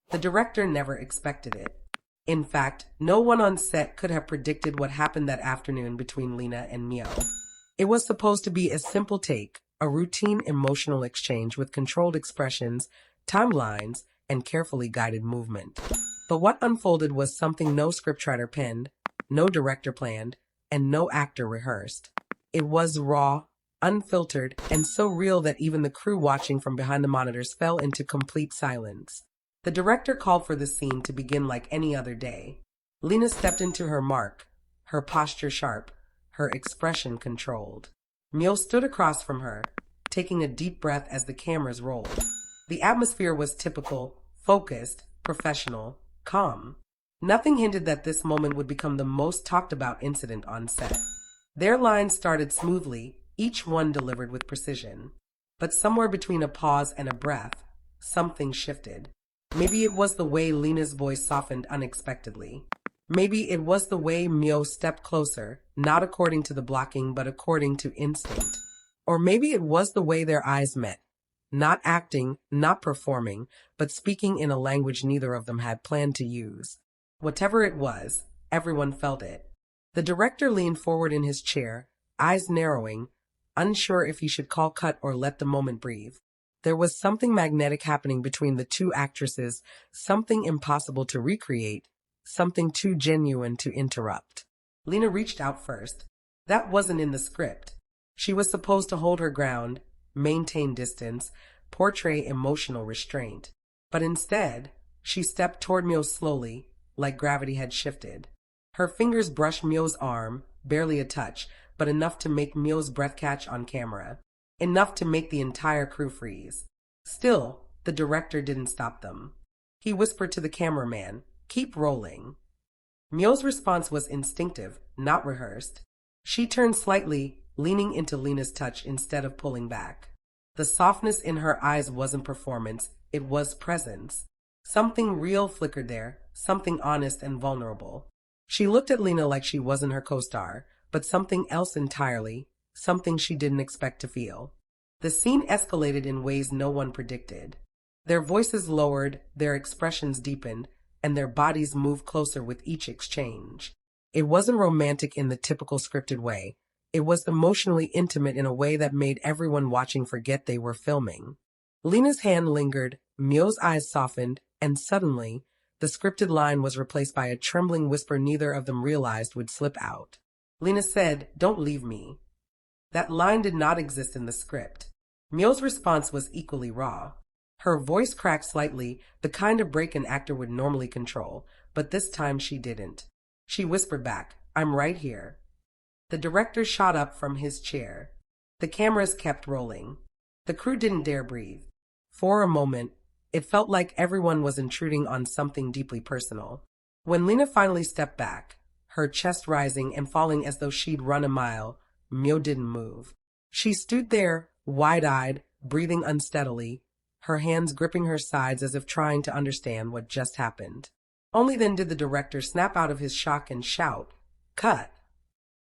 The director never expected it. In fact, no one on set could have predicted what happened that afternoon between Lena and Miu. It was supposed to be a simple take, a routine emotional exchange with controlled expressions, timelines, and carefully guided movement. But what unfolded was something no scriptwriter penned, no director planned, and no actor rehearsed. It was raw, unfiltered, and so real that even the crew watching from behind the monitors fell into complete silence. The director called for the scene to begin like any other day. Lena stepped into her mark, her posture sharp, her expression controlled. Miu stood across from her, taking a deep breath as the cameras rolled. The atmosphere was typical, focused, professional, calm. Nothing hinted that this moment would become the most talked about incident on set. Their lines started smoothly, each one delivered with precision. But somewhere between a pause and a breath, something shifted. Maybe it was the way Lena's voice softened unexpectedly. Maybe it was the way Miu stepped closer, not according to the blocking but according to instinct. Or maybe it was the way their eyes met. Not acting, not performing, but speaking in a language neither of them had planned to use. Whatever it was, everyone felt it. The director leaned forward in his chair, eyes narrowing, unsure if he should call cut or let the moment breathe. There was something magnetic happening between the two actresses, something impossible to recreate, something too genuine to interrupt. Lena reached out first. That wasn't in the script. She was supposed to hold her ground, maintain distance, portray emotional restraint. But instead, she stepped toward Miu slowly, like gravity had shifted. Her fingers brushed Miu's arm, barely a touch, but enough to make Miu's breath catch on camera. Enough to make the entire crew freeze. Still, the director didn't stop them. He whispered to the cameraman, "Keep rolling." Miu's response was instinctive, not rehearsed. She turned slightly, leaning into Lena's touch instead of pulling back. The softness in her eyes wasn't performance, it was presence. Something real flickered there, something honest and vulnerable. She looked at Lena like she wasn't her co-star, but something else entirely, something she didn't expect to feel. The scene escalated in ways no one predicted. Their voices lowered, their expressions deepened, and their bodies moved closer with each exchange. It wasn't romantic in the typical scripted way. It was emotionally intimate in a way that made everyone watching forget they were filming. Lena's hand lingered, Miu's eyes softened, and suddenly, the scripted line was replaced by a trembling whisper neither of them realized would slip out. Lena said, "Don't leave me." That line did not exist in the script. Miu's response was equally raw. Her voice cracked slightly, the kind of break an actor would normally control, but this time she didn't. She whispered back, "I'm right here." The director shot up from his chair. The cameras kept rolling. The crew didn't dare breathe. For a moment, it felt like everyone was intruding on something deeply personal. When Lena finally stepped back, her chest rising and falling as though she'd run a mile, Miu didn't move. She stood there, wide-eyed, breathing unsteadily, her hands gripping her sides as if trying to understand what just happened. Only then did the director snap out of his shock and shout, "Cut!"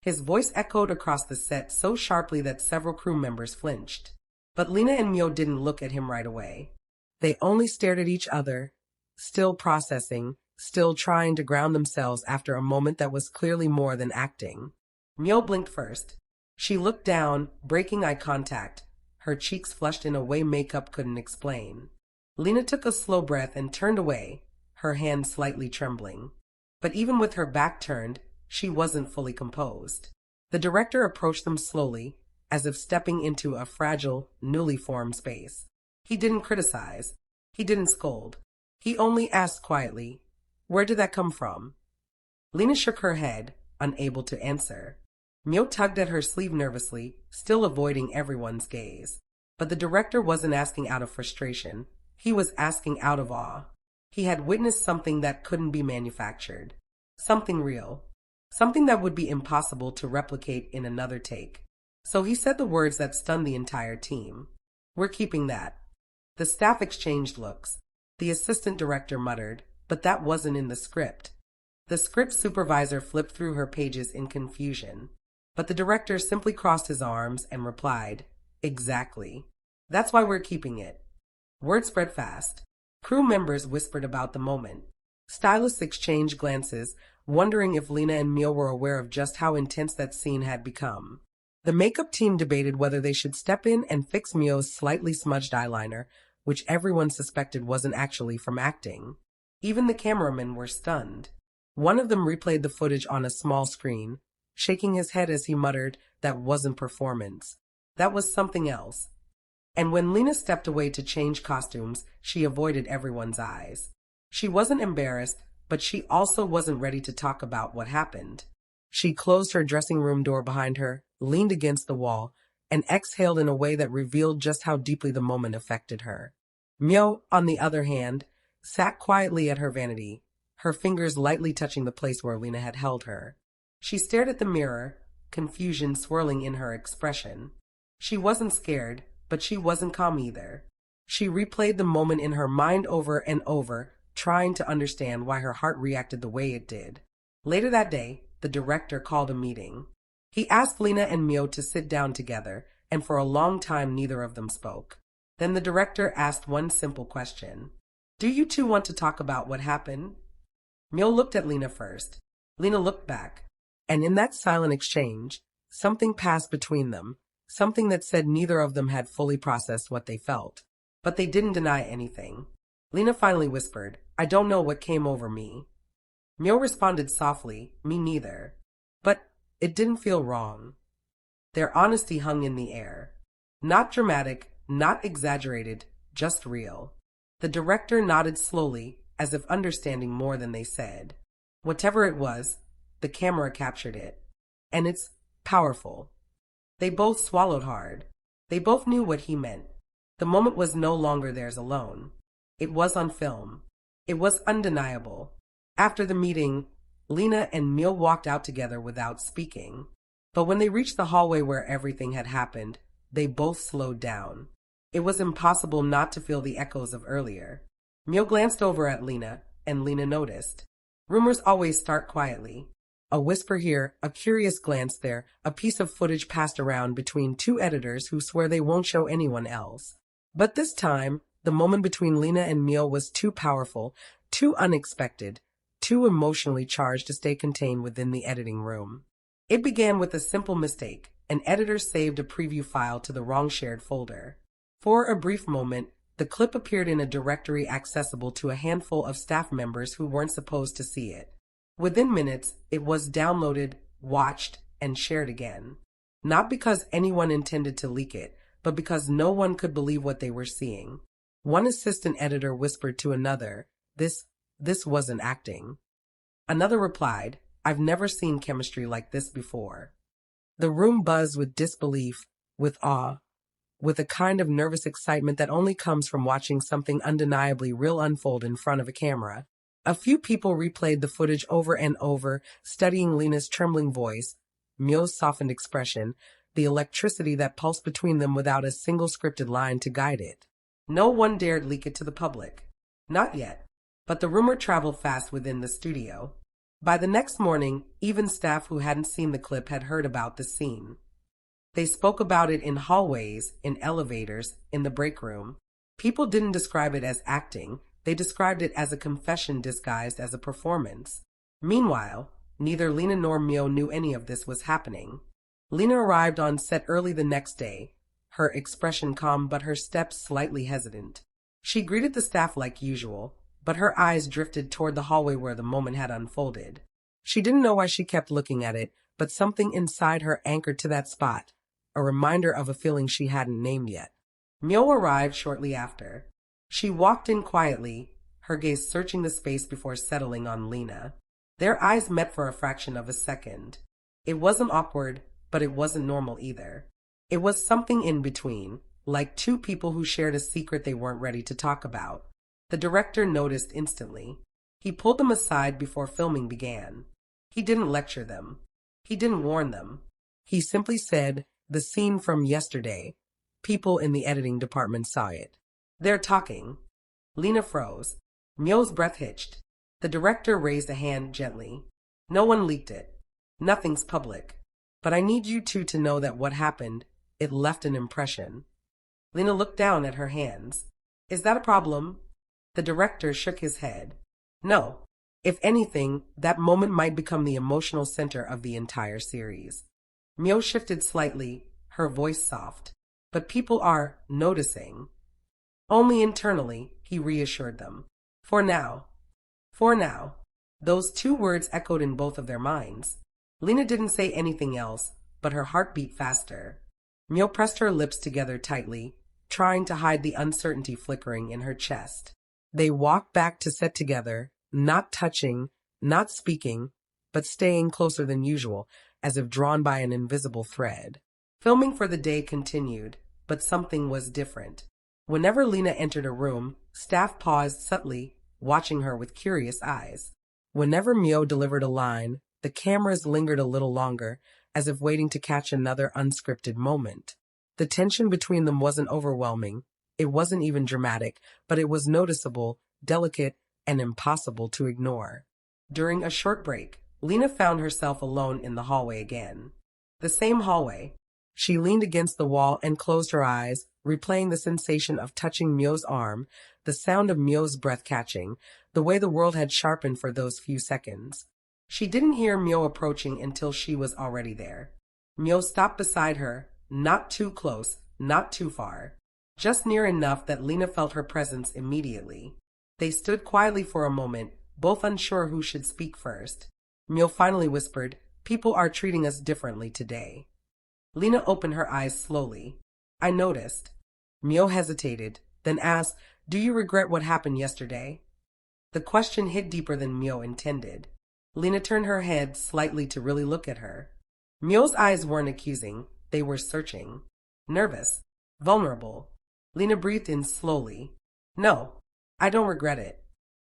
His voice echoed across the set so sharply that several crew members flinched. But Lena and Miu didn't look at him right away. They only stared at each other, still processing, still trying to ground themselves after a moment that was clearly more than acting. Miu blinked first. She looked down, breaking eye contact, her cheeks flushed in a way makeup couldn't explain. Lena took a slow breath and turned away, her hand slightly trembling. But even with her back turned, she wasn't fully composed. The director approached them slowly, as if stepping into a fragile, newly formed space. He didn't criticize. He didn't scold. He only asked quietly, "Where did that come from?" Lena shook her head, unable to answer. Miu tugged at her sleeve nervously, still avoiding everyone's gaze. But the director wasn't asking out of frustration. He was asking out of awe. He had witnessed something that couldn't be manufactured. Something real. Something that would be impossible to replicate in another take. So he said the words that stunned the entire team. "We're keeping that." The staff exchanged looks. The assistant director muttered, "But that wasn't in the script." The script supervisor flipped through her pages in confusion. But the director simply crossed his arms and replied, "Exactly. That's why we're keeping it." Word spread fast. Crew members whispered about the moment. Stylists exchanged glances, wondering if Lena and Miu were aware of just how intense that scene had become. The makeup team debated whether they should step in and fix Miu's slightly smudged eyeliner, which everyone suspected wasn't actually from acting. Even the cameramen were stunned. One of them replayed the footage on a small screen, shaking his head as he muttered, "That wasn't performance. That was something else." And when Lena stepped away to change costumes, she avoided everyone's eyes. She wasn't embarrassed, but she also wasn't ready to talk about what happened. She closed her dressing room door behind her, leaned against the wall, and exhaled in a way that revealed just how deeply the moment affected her. Miu, on the other hand, sat quietly at her vanity, her fingers lightly touching the place where Lena had held her. She stared at the mirror, confusion swirling in her expression. She wasn't scared, but she wasn't calm either. She replayed the moment in her mind over and over, trying to understand why her heart reacted the way it did. Later that day, the director called a meeting. He asked Lena and Miu to sit down together, and for a long time neither of them spoke. Then the director asked one simple question. "Do you two want to talk about what happened?" Miu looked at Lena first. Lena looked back. And in that silent exchange, something passed between them, something that said neither of them had fully processed what they felt. But they didn't deny anything. Lena finally whispered, "I don't know what came over me." Miu responded softly, "Me neither." But it didn't feel wrong. Their honesty hung in the air. Not dramatic, not exaggerated, just real. The director nodded slowly, as if understanding more than they said. Whatever it was, the camera captured it. And it's powerful. They both swallowed hard. They both knew what he meant. The moment was no longer theirs alone. It was on film. It was undeniable. After the meeting, Lena and Miu walked out together without speaking. But when they reached the hallway where everything had happened, they both slowed down. It was impossible not to feel the echoes of earlier. Miu glanced over at Lena, and Lena noticed. Rumors always start quietly. A whisper here, a curious glance there, a piece of footage passed around between two editors who swear they won't show anyone else. But this time, the moment between Lena and Miu was too powerful, too unexpected, too emotionally charged to stay contained within the editing room. It began with a simple mistake. An editor saved a preview file to the wrong shared folder. For a brief moment, the clip appeared in a directory accessible to a handful of staff members who weren't supposed to see it. Within minutes, it was downloaded, watched, and shared again. Not because anyone intended to leak it, but because no one could believe what they were seeing. One assistant editor whispered to another, This wasn't acting." Another replied, "I've never seen chemistry like this before." The room buzzed with disbelief, with awe, with a kind of nervous excitement that only comes from watching something undeniably real unfold in front of a camera. A few people replayed the footage over and over, studying Lena's trembling voice, Miu's softened expression, the electricity that pulsed between them without a single scripted line to guide it. No one dared leak it to the public. Not yet. But the rumor traveled fast within the studio. By the next morning, even staff who hadn't seen the clip had heard about the scene. They spoke about it in hallways, in elevators, in the break room. People didn't describe it as acting. They described it as a confession disguised as a performance. Meanwhile, neither Lena nor Miu knew any of this was happening. Lena arrived on set early the next day, her expression calm but her steps slightly hesitant. She greeted the staff like usual, but her eyes drifted toward the hallway where the moment had unfolded. She didn't know why she kept looking at it, but something inside her anchored to that spot, a reminder of a feeling she hadn't named yet. Miu arrived shortly after. She walked in quietly, her gaze searching the space before settling on Lena. Their eyes met for a fraction of a second. It wasn't awkward, but it wasn't normal either. It was something in between, like two people who shared a secret they weren't ready to talk about. The director noticed instantly. He pulled them aside before filming began. He didn't lecture them. He didn't warn them. He simply said, "The scene from yesterday. People in the editing department saw it. They're talking." Lena froze. Miu's breath hitched. The director raised a hand gently. "No one leaked it. Nothing's public. But I need you two to know that what happened, it left an impression." Lena looked down at her hands. "Is that a problem?" The director shook his head. No. If anything, that moment might become the emotional center of the entire series. Miu shifted slightly, her voice soft. But people are noticing. Only internally, he reassured them. For now. For now. Those two words echoed in both of their minds. Lena didn't say anything else, but her heart beat faster. Miu pressed her lips together tightly, trying to hide the uncertainty flickering in her chest. They walked back to set together, not touching, not speaking, but staying closer than usual, as if drawn by an invisible thread. Filming for the day continued, but something was different. Whenever Lena entered a room, staff paused subtly, watching her with curious eyes. Whenever Miu delivered a line, the cameras lingered a little longer, as if waiting to catch another unscripted moment. The tension between them wasn't overwhelming. It wasn't even dramatic, but it was noticeable, delicate, and impossible to ignore. During a short break, Lena found herself alone in the hallway again. The same hallway. She leaned against the wall and closed her eyes, replaying the sensation of touching Miu's arm, the sound of Miu's breath catching, the way the world had sharpened for those few seconds. She didn't hear Miu approaching until she was already there. Miu stopped beside her, not too close, not too far. Just near enough that Lena felt her presence immediately. They stood quietly for a moment, both unsure who should speak first. Miu finally whispered, "People are treating us differently today." Lena opened her eyes slowly. "I noticed." Miu hesitated, then asked, "Do you regret what happened yesterday?" The question hit deeper than Miu intended. Lena turned her head slightly to really look at her. Miu's eyes weren't accusing, they were searching. Nervous, vulnerable. Lena breathed in slowly. "No, I don't regret it."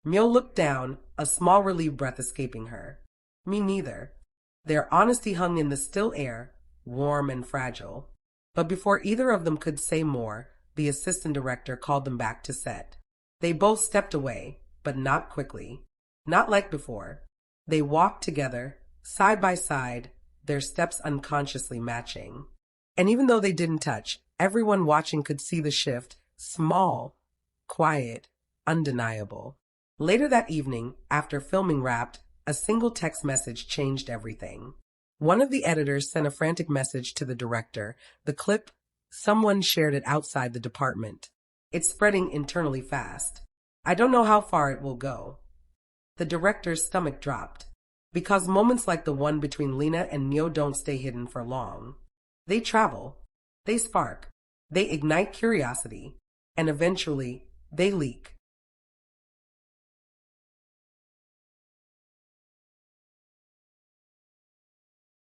Miu looked down, a small relieved breath escaping her. "Me neither." Their honesty hung in the still air, warm and fragile. But before either of them could say more, the assistant director called them back to set. They both stepped away, but not quickly. Not like before. They walked together, side by side, their steps unconsciously matching. And even though they didn't touch, everyone watching could see the shift, small, quiet, undeniable. Later that evening, after filming wrapped, a single text message changed everything. One of the editors sent a frantic message to the director. The clip, someone shared it outside the department. It's spreading internally fast. I don't know how far it will go. The director's stomach dropped. Because moments like the one between Lena and Miu don't stay hidden for long. They travel. They spark. They ignite curiosity. And eventually, they leak.